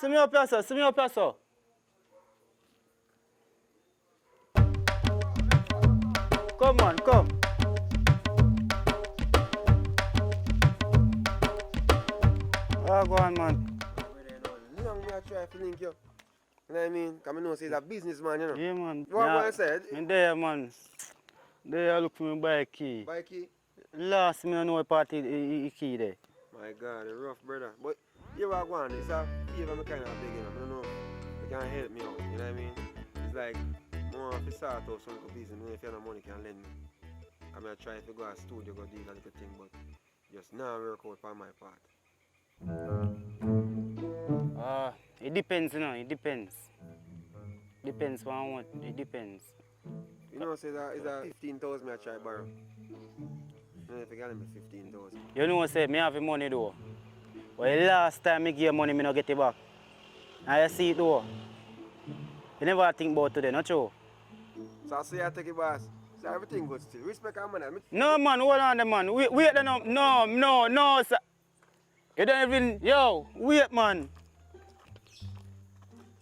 See me up here, sir. See me up here, sir. Come on, come. Go on, man. Long me I try to link you. You know what I mean? Because I know he's a businessman, you know. Yeah, man. What I said? I'm there, man. There, look for me buy a key. Buy a key? Last, me don't know what party the key there. My God, a rough brother. But you are going, it's a favor I'm kind of big, you know. I don't know if you can help me out, you know what I mean? It's like, more of a start out some business, if you have no money, you can lend me. I'm going to try if you go to a studio, go deal a little thing, but just now work out for my part. It depends, you know, it depends. Depends what I want, it depends. You know, say that is a 15,000 I try borrow. I don't know if you got me 15,000. You know, say me have the money though. But the last time I give you money, I don't get it back. Now you see it though. You never think about today, not true? So I say I take it, boss. So everything good still. Respect our money. No, man, hold on, the man. Wait, no, sir. You don't even, yo, wait, man.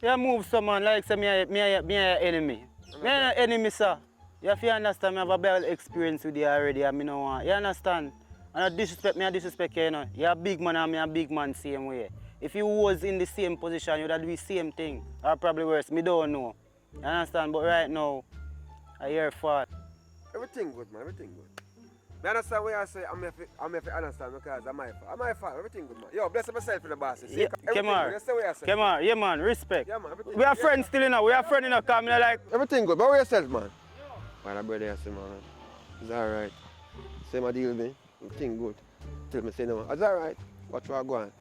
You move some man like say me enemy. Me an enemy, sir. You have to understand, I have a bad experience with you already, and me no want. You understand? And I disrespect me, I disrespect you, you know. You're a big man and me a big man same way. If you was in the same position, you would have do the same thing. Or probably worse, me don't know. You understand? But right now, I hear fault. Everything good, man, everything good. I understand what I say, I'm if you understand because I'm my fault. I'm my fault, everything good, man. Yo, bless myself for the boss. Yeah, come on. Come on, yeah, man, respect. Yeah, man, everything. We are friends still, you know. We are friends, you know, because I like... Everything good, but where yourself, man? My brother, I say, man, it's alright. Same a deal with me, everything good. Tell me, say no, it's alright. Watch where I go on.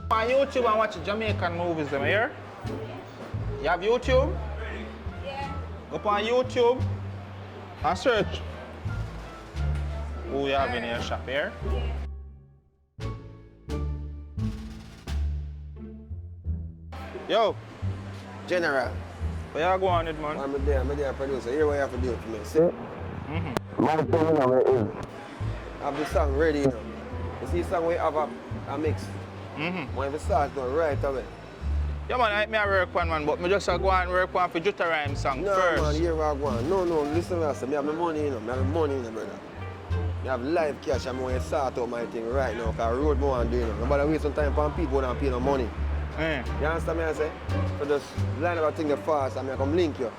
On YouTube and watch Jamaican movies, them here. You have YouTube? Yeah. Go on YouTube and search who you have in your shop here. Yo, General. where you going with, man? I'm there, producer. Here what you have to do for me. See? My thing, you know, I have the song ready, you know. You see the song we have a mix. When we start doing right away. Yeah, man, I work one, man, but I just go and work one for Jutta Rhyme song first. No, man, here I go on. No, listen to what I say. I have my money, you know. I have my money, you know, brother. I have live cash. I'm going to start out my thing right now because road more and do, you know. Nobody waste some time for people who don't pay no money. You understand me I say? So just line up a thing fast and I come link you.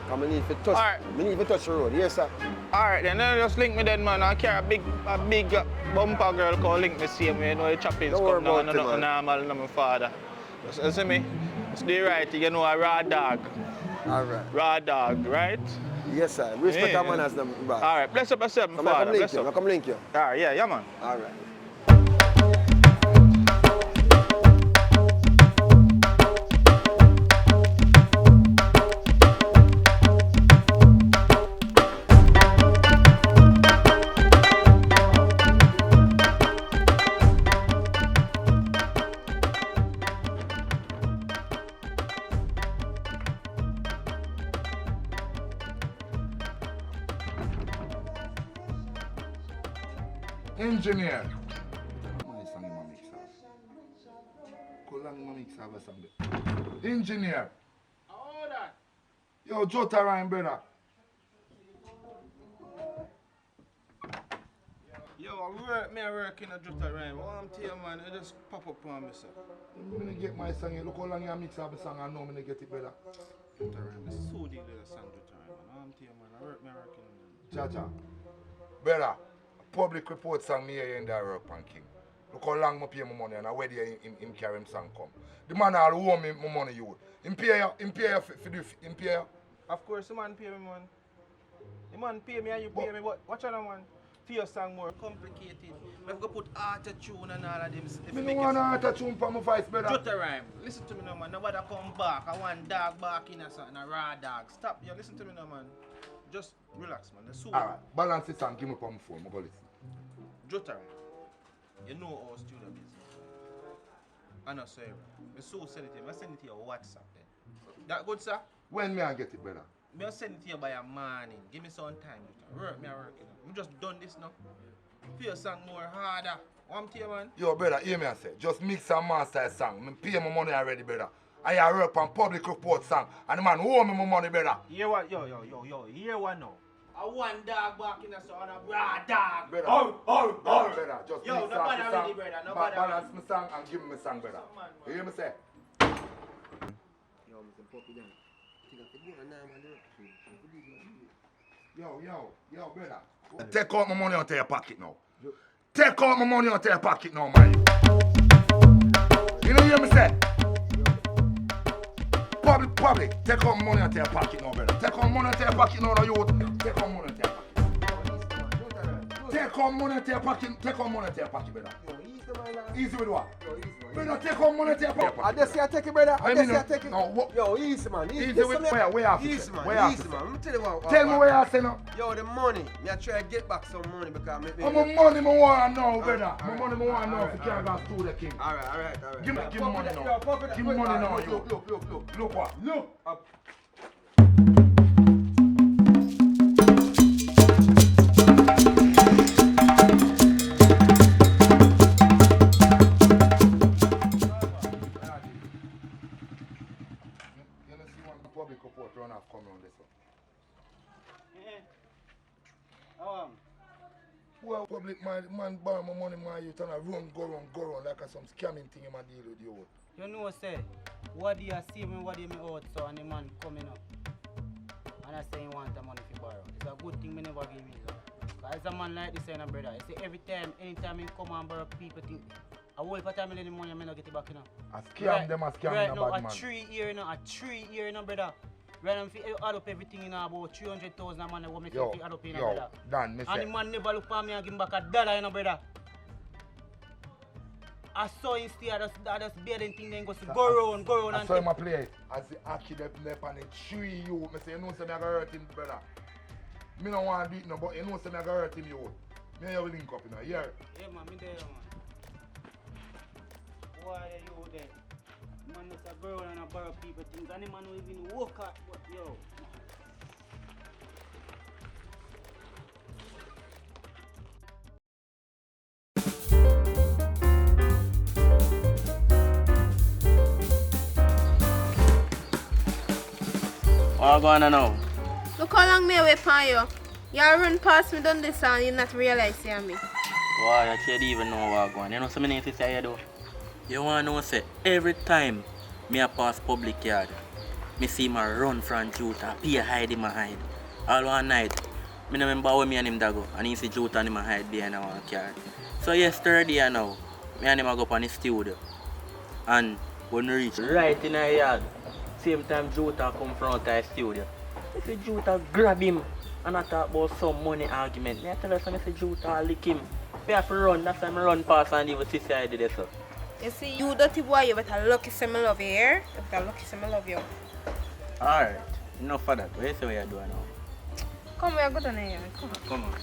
Because I need to touch, I need to touch the road. Yes, sir. Alright, then just link me then, man. I carry a big bumper girl called link me same way. You know, the choppings come down and not normal, and my father. You see me? It's the right, you know, a raw dog. Alright. Raw dog, right? Yes, sir. Respect our manners, them, boss. Alright, bless up yourself, my father. Bless up. I come link you. Alright, yeah, man. Alright. Engineer. Engineer. Yo, Jutta Rhyme, brother. Yo, I work in a Jutta Rhyme. What I'm telling you, man, it just pop up on me, sir. I'm gonna get my song. Look how long you mix up a song. I know I'm gonna get it, brother. Jutta Rhyme is so deal with a song, Jutta Rhyme, man. I'm telling you, man, I work in Jaja. Brother, public report song me here in the work, pan king. Look how long I pay my money and I wait here in carry him song come. The man all owe me my money you. Him pay you for do him pay you. Of course, the man pay me, man. The man pay me and you pay me, but watch out, man. fear song more complicated. We have to put auto-tune and all of them. Me no want to tune for my voice, brother. Jutta rhyme. Listen to me now, man. Nobody come back. I want dog barking or something, a raw dog. Stop. Yeah, listen to me now, man. Just relax, man. The soul. Alright, balance this and give me my phone. I go listen. Jutta rhyme. You know our studio business. I know, sir. The soul send it to you. I send it to your WhatsApp then. That good, sir? When me I get it, brother? Me send it to you by a morning. Give me some time. Work me a work. You know. I just done this now. Feel song more harder. One to you, man. Yo, brother, hear me I say. Just mix and master a song. Me pay my money already, brother. I work on public report song. And the man owe me my money, brother. Hear what? Yo. Hear what now? I want dog barking us on a raw dog. Brother. Brother, just yo, mix nobody the already, song. brother. Nobody Balance my song and give me my song, brother. You hear me say? Yo, Mr. Puppy down. Yo, brother. Take out my money out of your pocket now. Take out my money out of your pocket now, man. You know hear me say? Public, take out my money out of your pocket now, brother. Take out money out of your pocket now, youth. Take out money out of your pocket. Take out money out of your pocket. Take out money out of your pocket, brother. Easy with what? Brother, take out money out of your pocket. I just say I take it, brother. I just say I take it. No, what? Yo, easy, man. Easy with where I Easy, man. Where Easy, man. Let me tell you what. Tell me where I say now. Yo, the money. Me I try to get back some money because me. My money, I want to know, brother. My money, I want to know if you can't go to the king. Alright. Give me money now. Give me money now. Look what? Look. Public report run off coming on this one. Well, public man borrow my money, man, you turn a go run like some scamming thing in my deal with you. You know, say, what do you see me, what do you me out, so, and the man coming up. And I say he want the money to borrow. It's a good thing me never give me, so. Because a man like this, brother, you see, every time, anytime he come and borrow, people think, I whole time I lend the money, I not get it back, you know. I scam them, right now, bad man. A 3 year, you know, brother. Right now, if you add up everything, you know, about 300,000 man, what make you add up, you know, brother. Dan, me and the man never look at me and give him back $1, you know, brother. I saw him stay, I just bear them thing, then go around. I saw him a play. As the Aki left and it 3 you. I say, you know, say, I hurt him, brother. Me don't want to do it, no, but you know, say, I hurt him, you. Me and you will link up, you know, yeah. Yeah, man, me there, man. Why are you there? Man, it's a girl and a borrow people things, and the man don't even work at, but yo. What going on now? Look how long me away from you. You run past me done this and you not realize you me. Why you can't even know what going on. You know something to say you do? You want to know say every time me a pass public yard, me see my run from Juta, pay hide in my hide. All one night, me no remember where me and him da go, and he see Juta and him hide behind one car. So yesterday now, me and him go up on the studio. And when we reach right in the yard, same time Juta come from the studio. I say Juta grab him and I talk about some money argument. Me I tell her I say Juta lick him. Me have to run, that's why I run past and even see I did this. You see, you dirty boy, you better lucky say me love you here. You better lucky say me love you. Alright, enough for that. What you say what you're doing now? Come, we are good on here. Come. Come on.